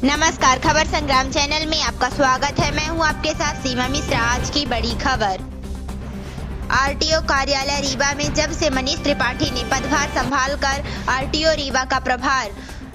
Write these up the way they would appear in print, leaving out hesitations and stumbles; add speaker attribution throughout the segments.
Speaker 1: नमस्कार, खबर संग्राम चैनल में आपका स्वागत है। मैं हूं आपके साथ सीमा मिश्रा। आज की बड़ी खबर। आरटीओ कार्यालय रीवा में जब से मनीष त्रिपाठी ने पदभार संभालकर आरटीओ रीवा का प्रभार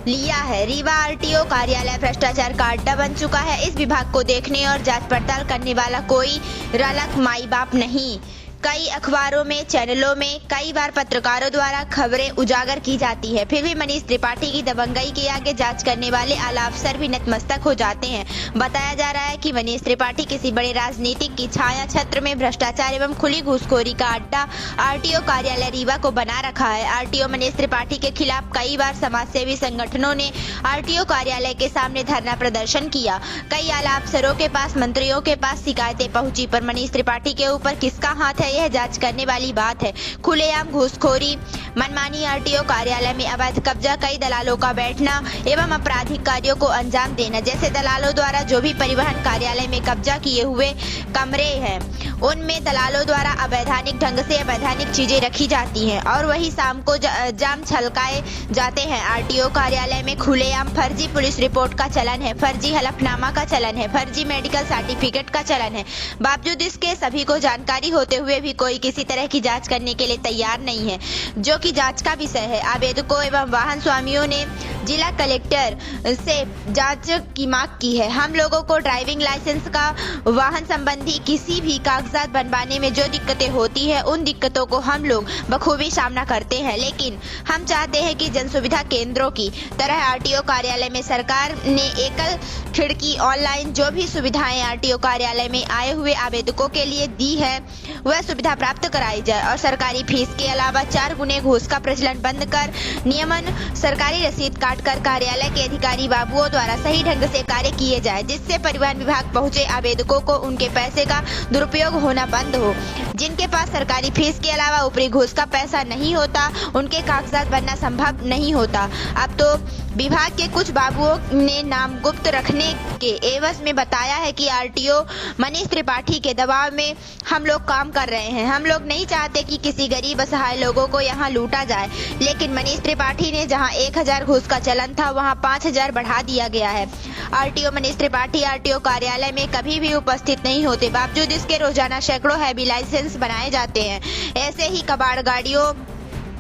Speaker 1: लिया है, रीवा आरटीओ कार्यालय भ्रष्टाचार का अड्डा बन चुका है। इस विभाग को देखने और जांच पड़ताल करने वाला कोई रलक माई बाप नहीं। कई अखबारों में, चैनलों में कई बार पत्रकारों द्वारा खबरें उजागर की जाती है, फिर भी मनीष त्रिपाठी की दबंगई के आगे जांच करने वाले आला अफसर भी नतमस्तक हो जाते हैं। बताया जा रहा है कि मनीष त्रिपाठी किसी बड़े राजनीतिक की छाया छत्र में भ्रष्टाचार एवं खुली घूसखोरी का अड्डा आरटीओ कार्यालय रीवा को बना रखा है। आरटीओ मनीष त्रिपाठी के खिलाफ कई बार समाजसेवी संगठनों ने आरटीओ कार्यालय के सामने धरना प्रदर्शन किया। कई आला अफसरों के पास, मंत्रियों के पास शिकायतें पहुंची, पर मनीष त्रिपाठी के ऊपर किसका हाथ है, यह जांच करने वाली बात है। खुलेआम घूसखोरी, मनमानी, आरटीओ कार्यालय में अवैध कब्जा, कई दलालों का बैठना एवं आपराधिक कार्यों को अंजाम देना। जैसे दलालों द्वारा जो भी परिवहन कार्यालय में कब्जा किए हुए कमरे हैं, उनमें दलालों द्वारा अवैधानिक ढंग से अवैधानिक चीजें रखी जाती हैं और वही शाम को जाम छलकाए जाते हैं। आरटीओ कार्यालय में खुलेआम फर्जी पुलिस रिपोर्ट का चलन है, फर्जी हलफनामा का चलन है, फर्जी मेडिकल सर्टिफिकेट का चलन है। बावजूद इसके सभी को जानकारी होते हुए भी कोई किसी तरह की जांच करने के लिए तैयार नहीं है, जो कि जांच का विषय है। आवेदकों एवं वाहन स्वामियों ने जिला कलेक्टर से जांच की मांग की है। हम लोगों को ड्राइविंग लाइसेंस का, वाहन संबंधी किसी भी कागजात बनवाने में जो दिक्कतें होती है, उन दिक्कतों को हम लोग बखूबी सामना करते हैं, लेकिन हम चाहते हैं कि जन सुविधा केंद्रों की तरह आरटीओ कार्यालय में सरकार ने एकल खिड़की ऑनलाइन जो भी सुविधाएं आरटीओ कार्यालय में आए हुए आवेदकों के लिए दी है, वह सुविधा प्राप्त कराई जाए और सरकारी फीस के अलावा 4 गुने घूस का प्रचलन बंद कर नियमन सरकारी रसीद काटकर कार्यालय के अधिकारी बाबुओं द्वारा सही ढंग से कार्य किए जाए, जिससे परिवहन विभाग पहुंचे आवेदकों को उनके पैसे का दुरुपयोग होना बंद हो। जिनके पास सरकारी फीस के अलावा ऊपरी घूस का पैसा नहीं होता, उनके कागजात बनना संभव नहीं होता। अब तो विभाग के कुछ बाबुओं ने नाम गुप्त रखने के एवज में बताया है कि आरटीओ मनीष त्रिपाठी के दबाव में हम लोग काम कर रहे हैं। हम लोग नहीं चाहते कि किसी गरीब असहाय लोगों को यहाँ लूटा जाए, लेकिन मनीष त्रिपाठी ने जहाँ 1000 घूस का चलन था, वहाँ 5000 बढ़ा दिया गया है। आरटीओ मनीष त्रिपाठी आरटीओ कार्यालय में कभी भी उपस्थित नहीं होते, बावजूद इसके रोजाना सैकड़ों हैवी लाइसेंस बनाए जाते हैं। ऐसे ही कबाड़ गाड़ियों,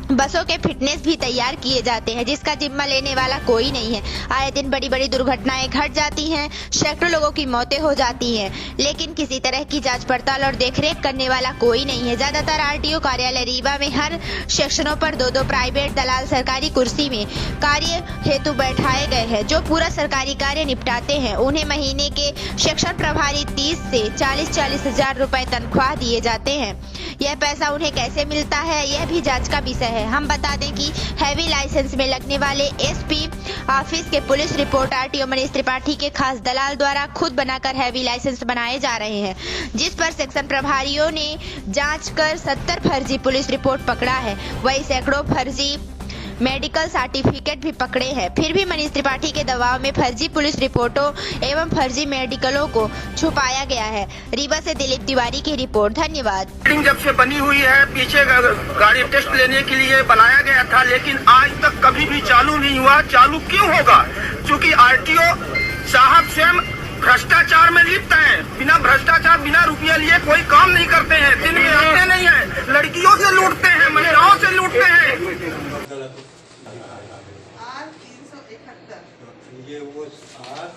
Speaker 1: बसों के फिटनेस भी तैयार किए जाते हैं, जिसका जिम्मा लेने वाला कोई नहीं है। आए दिन बड़ी बड़ी दुर्घटनाएं घट जाती हैं, सैकड़ों लोगों की मौतें हो जाती हैं, लेकिन किसी तरह की जांच पड़ताल और देखरेख करने वाला कोई नहीं है। ज्यादातर आरटीओ कार्यालय रीवा में हर सेक्शनों पर 2-2 प्राइवेट दलाल सरकारी कुर्सी में कार्य हेतु बैठाए गए हैं, जो पूरा सरकारी कार्य निपटाते हैं। उन्हें महीने के सेक्शन प्रभारी 30 से 40-40 हजार रुपए तनख्वाह दिए जाते हैं। यह पैसा उन्हें कैसे मिलता है, यह भी जांच का विषय है। हम बता दें कि हैवी लाइसेंस में लगने वाले एसपी ऑफिस के police report RTO Manish Tripathi के खास दलाल द्वारा खुद बनाकर हैवी लाइसेंस बनाए जा रहे हैं, जिस पर सेक्शन प्रभारियों ने जांच कर 70 फर्जी पुलिस रिपोर्ट पकड़ा है। वही सैकड़ों फर्जी मेडिकल सर्टिफिकेट भी पकड़े हैं। फिर भी मनीष त्रिपाठी के दबाव में फर्जी पुलिस रिपोर्टों एवं फर्जी मेडिकलों को छुपाया गया है। रीवा से दिलीप तिवारी की रिपोर्ट। धन्यवाद।
Speaker 2: जब से बनी हुई है, पीछे गाड़ी टेस्ट लेने के लिए बनाया गया था, लेकिन आज तक कभी भी चालू नहीं हुआ। चालू क्यों होगा? क्योंकि आरटीओ साहब स्वयं भ्रष्टाचार में लिप्त हैं। बिना भ्रष्टाचार, बिना रुपया लिए कोई काम नहीं करते हैं। दिन में आते नहीं है, लड़कियों से लूटते हैं, महिलाओं से लूटते हैं।
Speaker 3: ये वो 8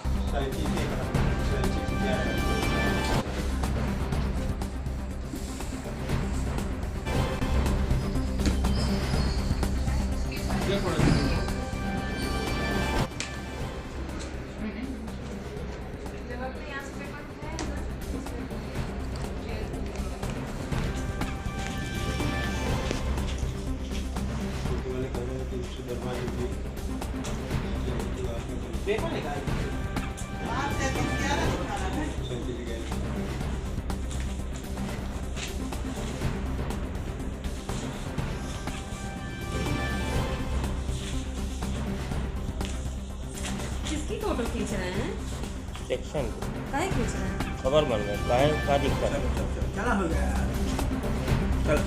Speaker 3: पेपर निकाल
Speaker 4: किसकी फोटो खींच रहे हैं?
Speaker 5: सेक्शन
Speaker 4: काहे खींच रहे हैं?
Speaker 5: खबर बन गए काहे का दिक्कत है?
Speaker 3: चला हो गया चल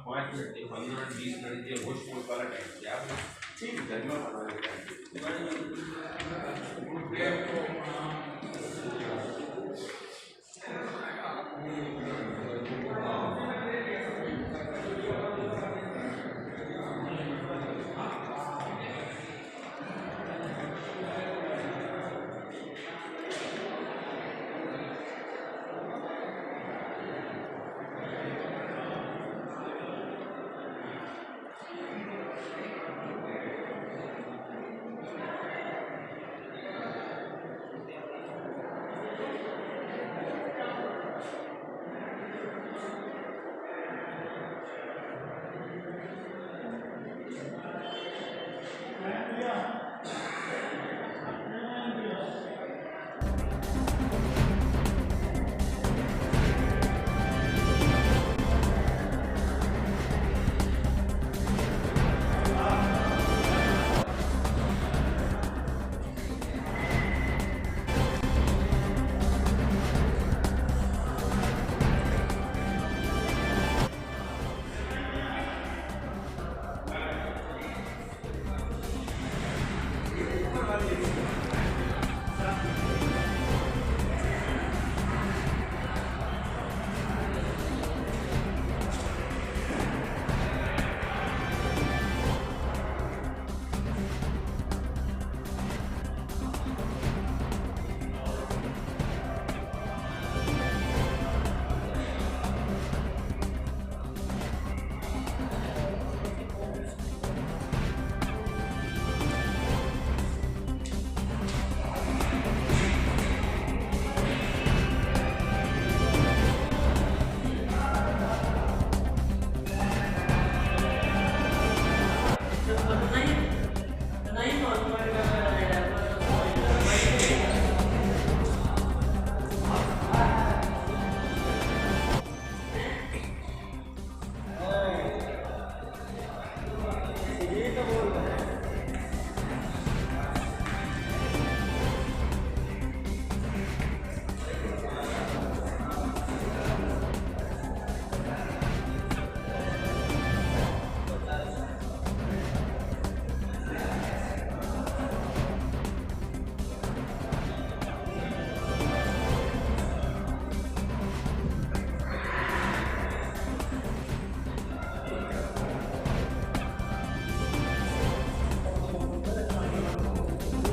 Speaker 6: 5 मिनट 15 मिनट 20 मिनट ये होश होश वाला टाइम दिया आपने ठीक है गर्मियों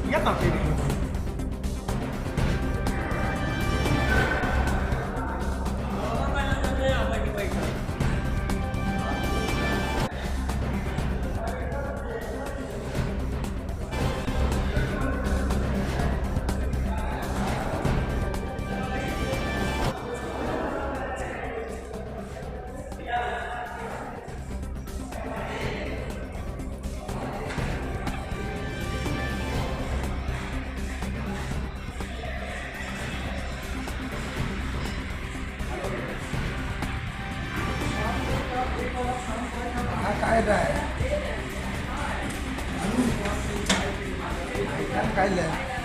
Speaker 3: Ya tak pilih. काय काय